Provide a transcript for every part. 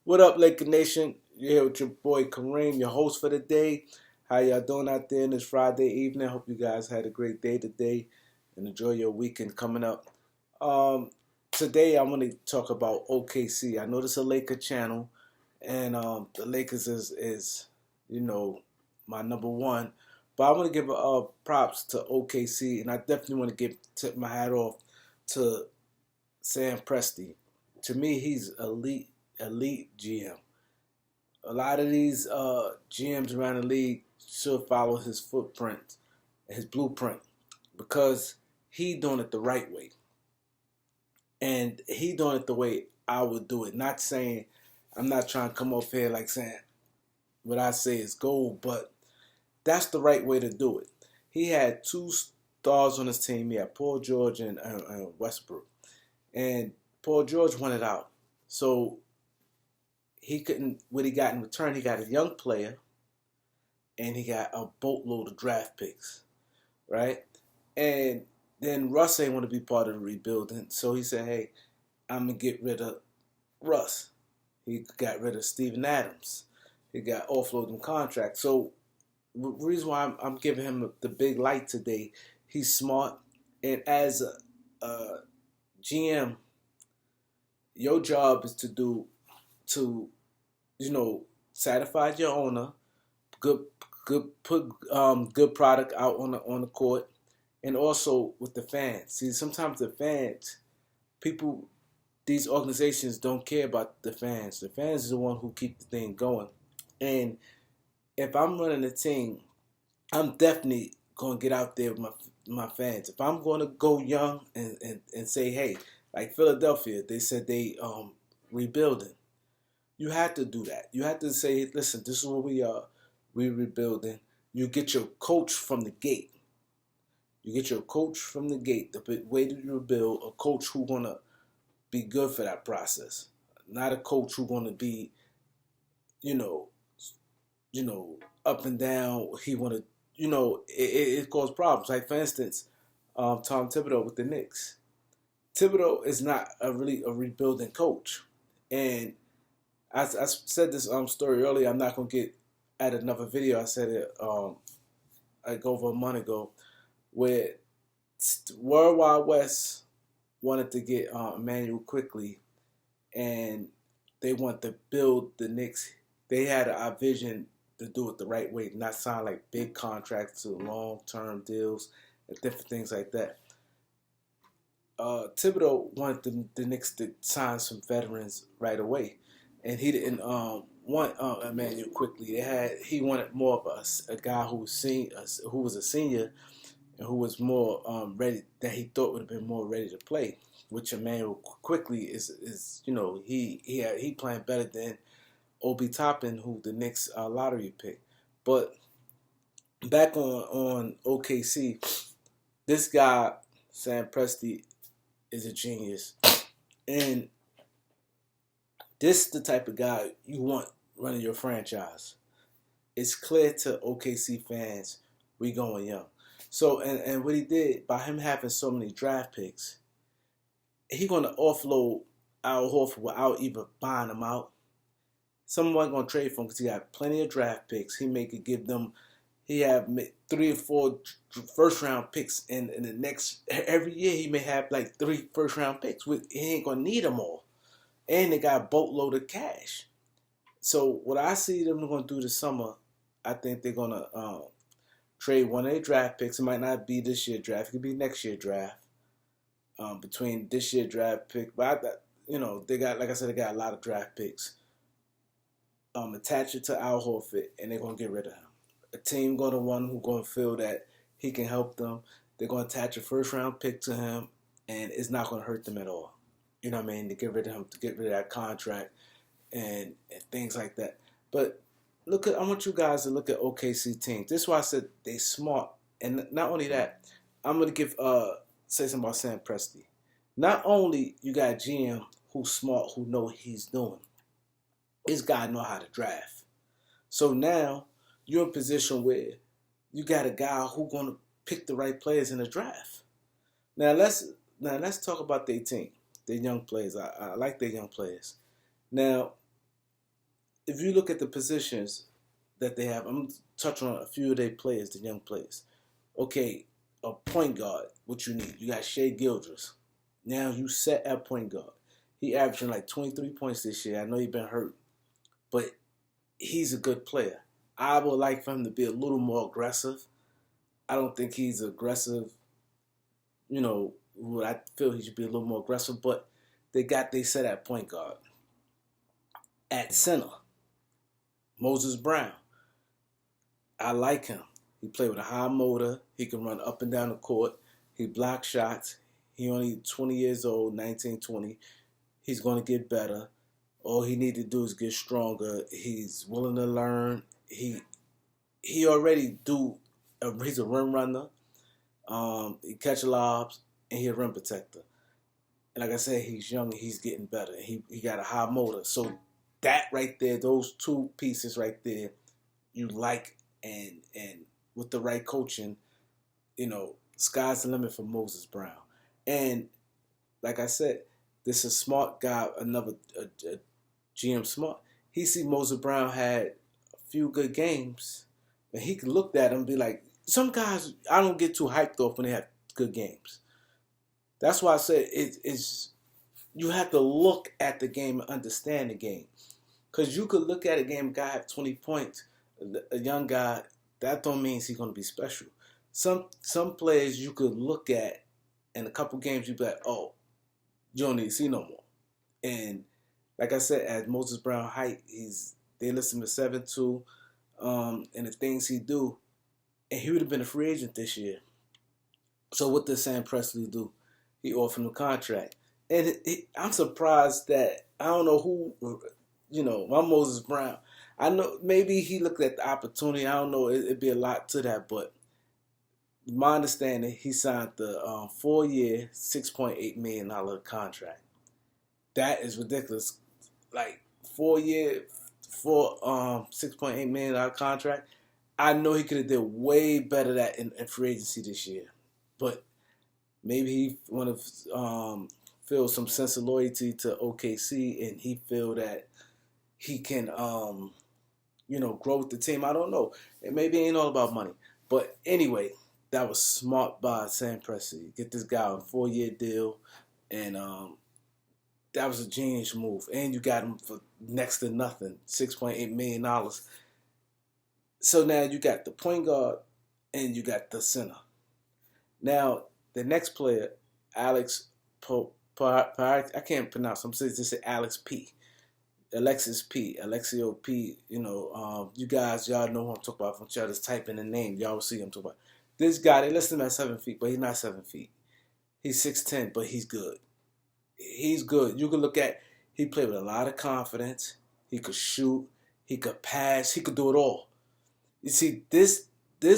What up, Laker Nation? You're here with your boy Kareem, your host for the day. How y'all doing out there in this Friday evening? Hope you guys had a great day today and enjoy your weekend coming up. Um, Today I want to talk about OKC. I know this is a Laker channel, and the Lakers is my number one. But I want to give props to OKC, and I definitely want to tip my hat off to Sam Presti. To me, he's elite GM. A lot of these GMs around the league should follow his footprint, his blueprint, because he doing it the right way, and he doing it the way I would do it. Not saying I'm not trying to come off here like saying what I say is gold, but that's the right way to do it. He had two stars on his team. He had Paul George and Westbrook, and Paul George wanted out, so he couldn't. What he got in return, he got a young player, and he got a boatload of draft picks, right? And then Russ ain't want to be part of the rebuilding, so he said, "Hey, I'm gonna get rid of Russ." He got rid of Steven Adams. He got offload them contracts. So the reason why I'm giving him the big light today, he's smart, and as a GM, your job is to satisfy your owner, good put good product out on the court, and also with the fans. See, sometimes the fans, people, these organizations don't care about the fans. The fans is the one who keep the thing going. And if I'm running a team, I'm definitely gonna get out there with my fans. If I'm gonna go young and say, hey, like Philadelphia, they said they rebuilding. You have to do that. You have to say, listen, this is what we are. We're rebuilding. You get your coach from the gate. You get your coach from the gate. The way to rebuild, a coach who's gonna be good for that process. Not a coach who's gonna be, you know, up and down. He wanna, it causes problems. Like for instance, Tom Thibodeau with the Knicks. Thibodeau is not really a rebuilding coach, and I said this story earlier. I'm not gonna get at another video. I said it like over a month ago, where World Wide West wanted to get Emmanuel quickly, and they want to build the Knicks. They had a vision to do it the right way, not sign like big contracts to long-term deals and different things like that. Thibodeau wanted the Knicks to sign some veterans right away, and he didn't want Emmanuel quickly. He wanted more of a guy who was a senior and who was more ready, that he thought would have been more ready to play. Which Emmanuel quickly is he playing better than Obi Toppin, who the Knicks lottery pick. But back on OKC, this guy Sam Presti is a genius, and this is the type of guy you want running your franchise. It's clear to OKC fans we going young. So and what he did by him having so many draft picks, he gonna offload Al Horford without even buying him out. Someone gonna trade for him because he got plenty of draft picks. Could give them. He have 3 or 4 first round picks in the next every year. He may have like 3 first round picks. He ain't gonna need them all, and they got a boatload of cash. So what I see them gonna do this summer, I think they're gonna trade one of their draft picks. It might not be this year draft. It could be next year draft. Between this year draft pick, but they got, like I said, they got a lot of draft picks. Attach it to Al Horford, and they're gonna get rid of him. A team going to one who gonna feel that he can help them. They're gonna attach a first round pick to him, and it's not gonna hurt them at all. You know what I mean? To get rid of him, to get rid of that contract, and things like that. But I want you guys to look at OKC teams. This is why I said they smart, and not only that, I'm gonna say something about Sam Presti. Not only you got a GM who's smart, who know what he's doing. This guy know how to draft. So now you're in a position where you got a guy who's gonna pick the right players in the draft. Now let's talk about their team, their young players. I like their young players. Now if you look at the positions that they have, I'm touching on a few of their players, the young players. Okay, a point guard, what you need. You got Shea Gildress. Now you set at point guard. He averaging like 23 points this year. I know he's been hurt, but he's a good player. I would like for him to be a little more aggressive. I don't think he's aggressive. I feel he should be a little more aggressive, but they set at point guard. At center, Moses Brown. I like him. He played with a high motor. He can run up and down the court. He blocks shots. He only 20 years old, 19, 20. He's going to get better. All he need to do is get stronger. He's willing to learn. He already do. He's a rim runner. He catch lobs and he's a rim protector. And like I said, he's young and he's getting better. He got a high motor. So that right there, those two pieces right there, you like, and with the right coaching, sky's the limit for Moses Brown. And like I said, this is a smart guy, another a GM smart. He see Moses Brown had a few good games, and he could look at him and be like, some guys I don't get too hyped off when they have good games. That's why I said it's you have to look at the game and understand the game. Because you could look at a game, a guy have 20 points, a young guy, that don't mean he's going to be special. Some players you could look at in a couple games, you be like, oh, you don't need to see no more. And like I said, as Moses Brown height, they list him at 7'2", and the things he do, and he would have been a free agent this year. So what did Sam Presti do? He offered him a contract. And I'm surprised that, I don't know who, my Moses Brown. I know maybe he looked at the opportunity. I don't know. It'd be a lot to that. But my understanding, he signed the 4-year, $6.8 million contract. That is ridiculous. Like 4-year, $6.8 million contract. I know he could have did way better that in free agency this year. But maybe he want to feel some sense of loyalty to OKC, and he feel that he can, grow with the team. I don't know. And maybe it ain't all about money. But anyway, that was smart by Sam Presti. Get this guy on a 4-year deal, and that was a genius move. And you got him for next to nothing, $6.8 million. So now you got the point guard, and you got the center. Now, the next player, Alex I can't pronounce him. I'm saying just Alex P. Alexio P. You guys, y'all know who I'm talking about. From y'all just type in the name, y'all will see him talking about. This guy, they list him at 7 feet, but he's not 7 feet. He's 6'10", but he's good. He's good. You can look at, he played with a lot of confidence. He could shoot. He could pass. He could do it all. You see, this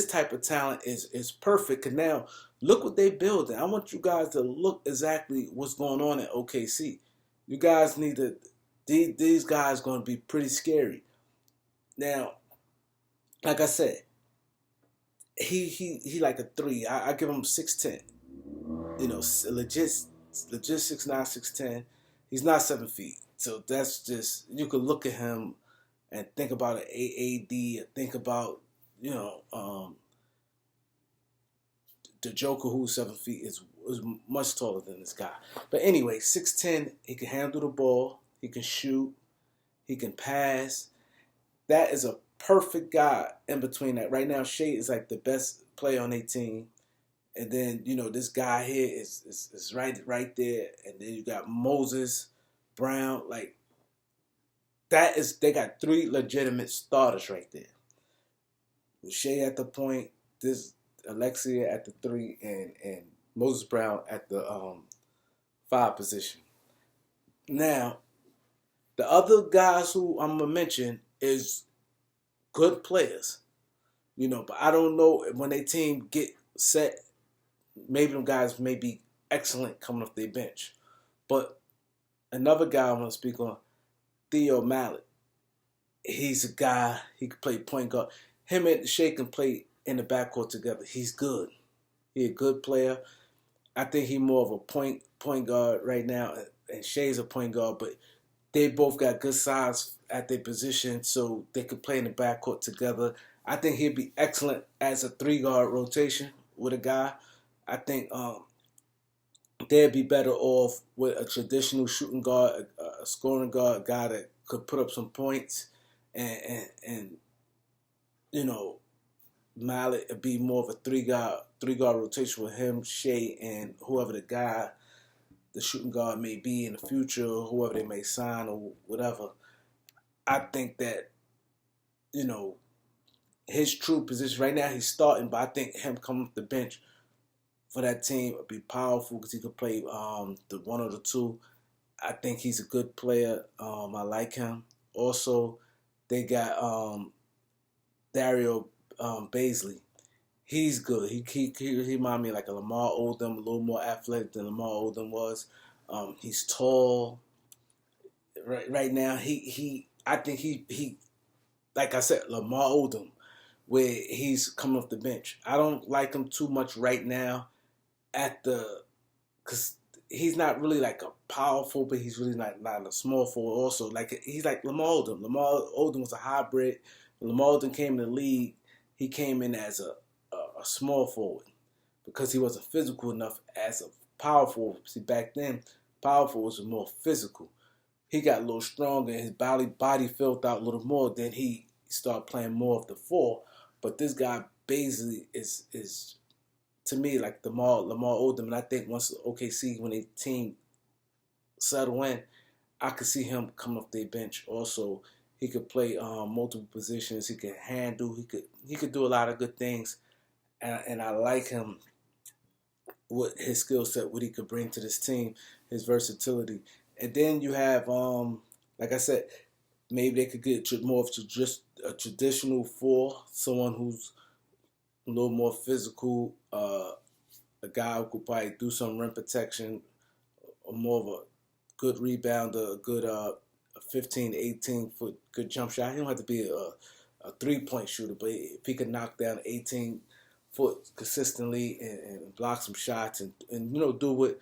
type of talent is perfect. Because now, look what they building. I want you guys to look exactly what's going on at OKC. You guys need to, these guys going to be pretty scary. Now, like I said, he like a 3. I give him 6'10". Legit 6'9", 6'10". He's not 7 feet. So that's just, you could look at him and think about an AAD, think about, the Joker, who's 7 feet, is much taller than this guy. But anyway, 6'10", he can handle the ball, he can shoot, he can pass. That is a perfect guy in between that. Right now, Shea is like the best player on their team. And then, this guy here is right there. And then you got Moses Brown. Like, they got 3 legitimate starters right there. With Shea at the point, this Alexia at the 3, and Moses Brown at the 5 position. Now, the other guys who I'm going to mention is good players. But I don't know when their team get set, maybe them guys may be excellent coming off their bench. But another guy I want to speak on, Theo Mallet. He's a guy, he can play point guard. Him and Shea can play in the backcourt together. He's good. He's a good player. I think he's more of a point guard right now, and Shea's a point guard, but they both got good size at their position, so they could play in the backcourt together. I think he'd be excellent as a 3 guard rotation with a guy. I think they'd be better off with a traditional shooting guard, a scoring guard, a guy that could put up some points, and you know, Mallet would be more of a 3 guard rotation with him, Shea, and whoever the shooting guard may be in the future, or whoever they may sign or whatever. I think that, you know, his true position right now, he's starting, but I think him coming off the bench for that team would be powerful because he could play the one or the two. I think he's a good player. I like him. Also, they got Dario Baisley. He's good. He remind me like a Lamar Odom, a little more athletic than Lamar Odom was. He's tall. Right now, I think he like I said, Lamar Odom, where he's coming off the bench. I don't like him too much right now because he's not really like a powerful, but he's really not a small forward. Also, like he's like Lamar Odom. Lamar Odom was a hybrid. When Lamar Odom came in the league, he came in as a small forward because he wasn't physical enough as a power forward. See, back then, power forwards were more physical. He got a little stronger and his body filled out a little more. Then he started playing more of the 4. But this guy basically is to me like Lamar Odom. And I think once OKC, when they team settle in, I could see him come off their bench. Also, he could play multiple positions. He could handle. He could do a lot of good things. And I like him with his skill set, what he could bring to this team, his versatility. And then you have, like I said, maybe they could get more of just a traditional 4, someone who's a little more physical, a guy who could probably do some rim protection, or more of a good rebounder, a good 15, 18-foot good jump shot. He don't have to be a 3-point shooter, but if he could knock down 18-foot consistently and block some shots and do what,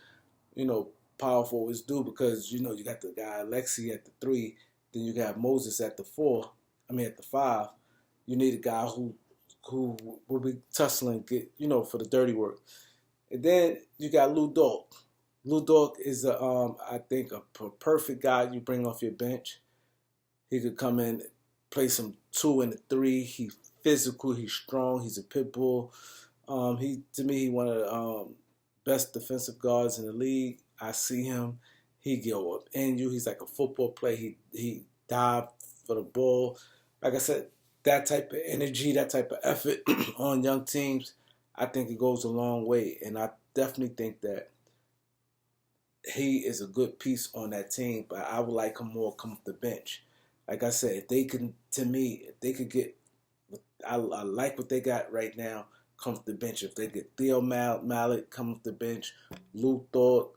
power forwards do, because, you got the guy Alexi at the 3, then you got Moses at the 4, at the 5. You need a guy who will be tussling, for the dirty work. And then you got Lou Dort. Lou Dort is, I think, a perfect guy you bring off your bench. He could come in, play some 2 and 3. He's physical. He's strong. He's a pit bull. To me, he one of the best defensive guards in the league. I see him. He go up in you. He's like a football player. He dive for the ball. Like I said, that type of energy, that type of effort on young teams, I think it goes a long way. And I definitely think that he is a good piece on that team, but I would like him more come off the bench. Like I said, if they could get, I like what they got right now, come off the bench. If they get Theo Mallet come off the bench, Lou Dort,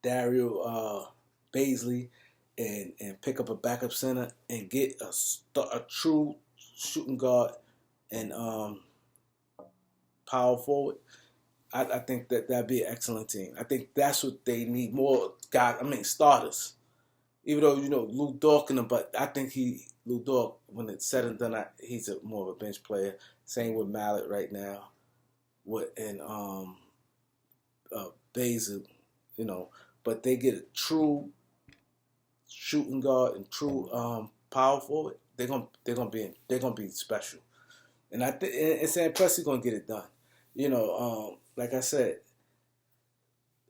Dario Baisley, and pick up a backup center and get a true shooting guard and power forward, I think that'd be an excellent team. I think that's what they need, more guys. Starters. Even though Lou Dort in him, but I think Lou Dort, when it's said and done, he's more of a bench player. Same with Mallet right now, and Basil, but they get a true shooting guard and true power forward. They're gonna be special, and I think and Sam Presti's gonna get it done. Like I said,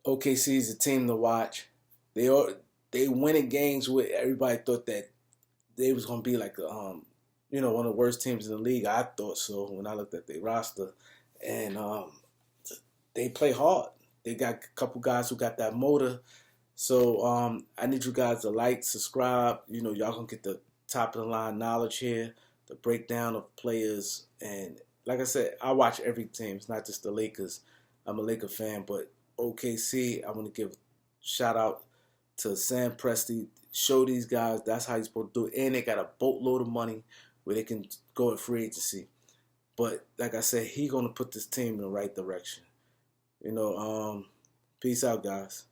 OKC is a team to watch. They winning games with everybody thought that they was gonna be like one of the worst teams in the league. I thought so when I looked at their roster, and they play hard. They got a couple guys who got that motor. So I need you guys to like, subscribe. Y'all gonna get the top of the line knowledge here, the breakdown of players, and like I said, I watch every team. It's not just the Lakers. I'm a Laker fan, but OKC, I want to give a shout out to Sam Presti. Show these guys that's how you're supposed to do it. And they got a boatload of money where they can go in free agency. But like I said, he's going to put this team in the right direction. Peace out, guys.